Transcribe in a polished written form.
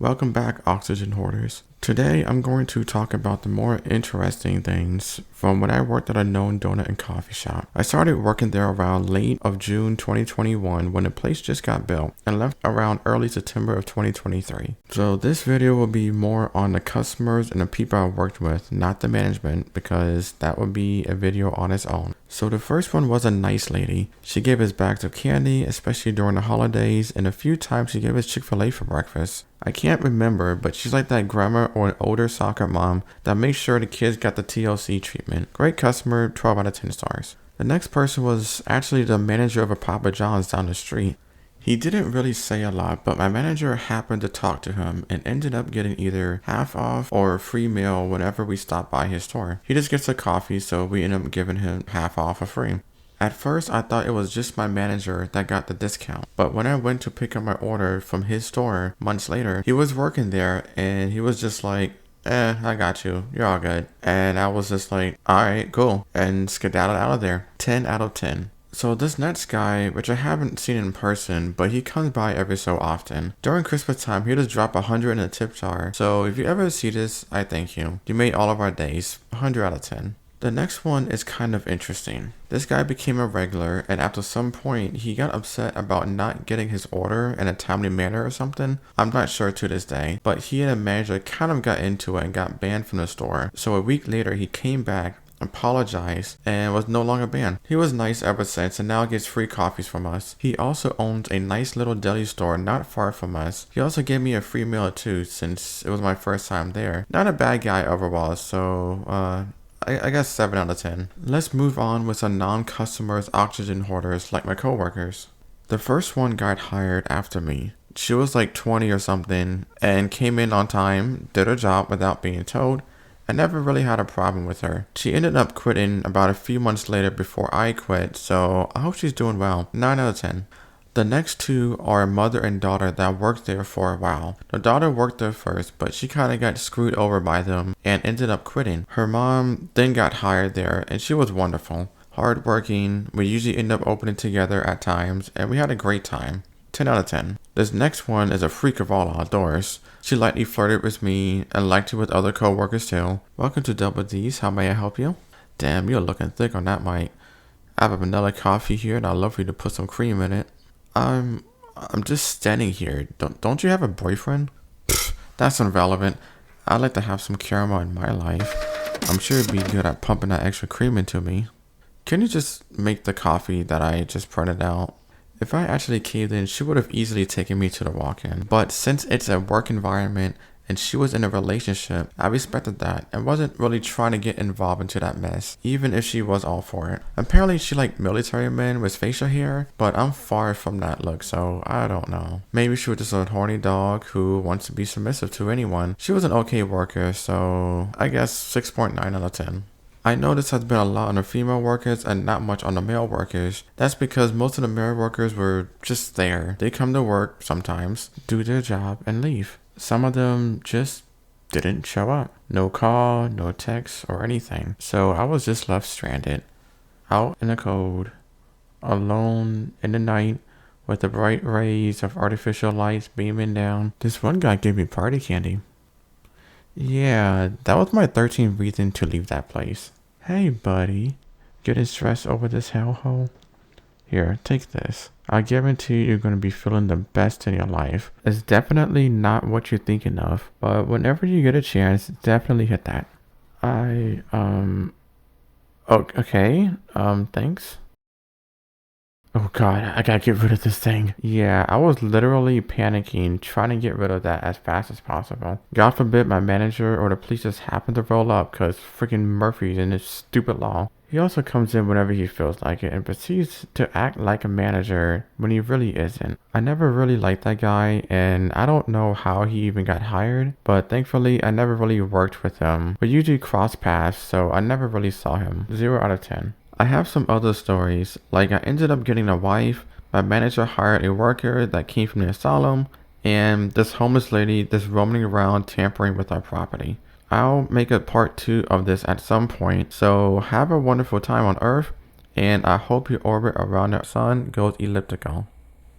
Welcome back, oxygen hoarders. Today, I'm going to talk about the more interesting things from when I worked at a known donut and coffee shop. I started working there around late of June 2021 when the place just got built and left around early September of 2023. So this video will be more on the customers and the people I worked with, not the management, because that would be a video on its own. So the first one was a nice lady. She gave us bags of candy, especially during the holidays, and a few times she gave us Chick-fil-A for breakfast. I can't remember, but she's like that grandma or an older soccer mom that makes sure the kids got the TLC treatment. Great customer, 12 out of 10 stars. The next person was actually the manager of a Papa John's down the street. He didn't really say a lot, but my manager happened to talk to him and ended up getting either half off or a free meal whenever we stopped by his store. He just gets a coffee, so we end up giving him half off for free. At first, I thought it was just my manager that got the discount, but when I went to pick up my order from his store months later, he was working there and he was just like, I got you. You're all good. And I was just like, alright, cool. And skedaddled out of there. 10 out of 10. So this next guy, which I haven't seen in person, but he comes by every so often. During Christmas time, he'll just drop 100 in a tip jar. So if you ever see this, I thank you. You made all of our days. 100 out of 10. The next one is kind of interesting. This guy became a regular, and after some point, he got upset about not getting his order in a timely manner or something. I'm not sure to this day, but he and a manager kind of got into it and got banned from the store. So a week later, he came back, apologized, and was no longer banned. He was nice ever since and now gets free coffees from us. He also owns a nice little deli store not far from us. He also gave me a free meal too, since it was my first time there. Not a bad guy overall, so I guess 7 out of 10. Let's move on with some non-customers oxygen hoarders like my coworkers. The first one got hired after me. She was like 20 or something and came in on time, did her job without being told. I never really had a problem with her. She ended up quitting about a few months later before I quit, so I hope she's doing well. 9 out of 10. The next two are a mother and daughter that worked there for a while. The daughter worked there first, but she kind of got screwed over by them and ended up quitting. Her mom then got hired there, and she was wonderful. Hardworking, we usually end up opening together at times, and we had a great time. 10 out of 10. This next one is a freak of all outdoors. She lightly flirted with me and liked it with other co-workers too. Welcome to Double D's, how may I help you? Damn, you're looking thick on that mic. I have a vanilla coffee here and I'd love for you to put some cream in it. I'm just standing here. Don't you have a boyfriend? Pfft, that's irrelevant. I'd like to have some caramel in my life. I'm sure you'd be good at pumping that extra cream into me. Can you just make the coffee that I just printed out? If I actually caved in, she would have easily taken me to the walk-in. But since it's a work environment and she was in a relationship, I respected that and wasn't really trying to get involved into that mess, even if she was all for it. Apparently she liked military men with facial hair, but I'm far from that look, so I don't know. Maybe she was just a horny dog who wants to be submissive to anyone. She was an okay worker, so I guess 6.9 out of 10. I know this has been a lot on the female workers and not much on the male workers. That's because most of the male workers were just there. They come to work sometimes, do their job, and leave. Some of them just didn't show up. No call, no text, or anything. So I was just left stranded, out in the cold, alone in the night, with the bright rays of artificial lights beaming down. This one guy gave me party candy. Yeah, that was my 13th reason to leave that place. Hey buddy, getting stressed over this hellhole? Here, take this. I guarantee you're going to be feeling the best in your life. It's definitely not what you're thinking of, but whenever you get a chance, definitely hit that. Okay, thanks. Oh god, I gotta get rid of this thing. Yeah, I was literally panicking, trying to get rid of that as fast as possible. God forbid my manager or the police just happen to roll up cause freaking Murphy's in this stupid law. He also comes in whenever he feels like it and proceeds to act like a manager when he really isn't. I never really liked that guy and I don't know how he even got hired, but thankfully I never really worked with him. We usually cross paths, so I never really saw him. 0 out of 10. I have some other stories, like I ended up getting a wife, my manager hired a worker that came from the asylum, and this homeless lady that's roaming around tampering with our property. I'll make a part 2 of this at some point, so have a wonderful time on Earth, and I hope your orbit around the sun goes elliptical.